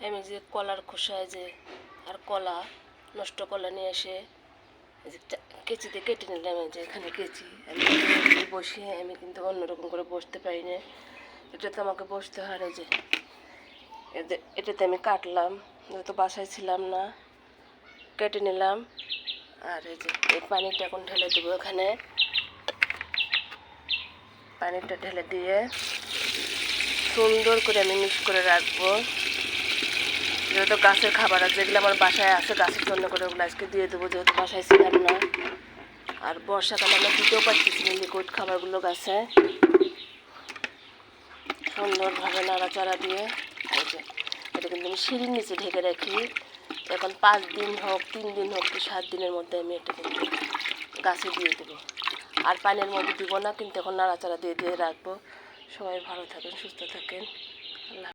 আমি যে কলার খোসায় যে আর কলা নষ্ট কলা নিয়ে এসে কেচিতে কেটে নিলাম। যে এখানে কেচি আমি বসে আমি কিন্তু অন্যরকম করে বসতে পারি না, এটাতে আমাকে বসতে হয়। এই যে এটাতে আমি কাটলাম, যেহেতু বাসায় ছিলাম না, কেটে নিলাম। আর এই যে এই পানিটা এখন ঢেলে দেবো এখানে। পানিটা ঢেলে দিয়ে সুন্দর করে আমি মিক্স করে রাখবো। যেহেতু গাছের খাবার আছে, যেগুলো আমার বাসায় আছে গাছের জন্য করে, ওগুলো আজকে দিয়ে দেবো, যেহেতু বাসায় ছিলাম না। আর বর্ষাকালে আমরা দিতেও পারতেছি না লিকুইড খাবারগুলো গাছে। সুন্দরভাবে নাড়াচাড়া দিয়ে এই যে এটা কিন্তু আমি সিঁড়ির নিচে ঢেকে রাখি। এখন 5 দিন হোক, 3 দিন হোক, কি 7 দিনের মধ্যে আমি এটা কিন্তু গাছে দিয়ে দেবো। আর পানির মধ্যে দিব না, কিন্তু এখন নাড়াচাড়া দিয়ে দিয়ে রাখবো। সবাই ভালো থাকেন, সুস্থ থাকেন। আল্লাহ।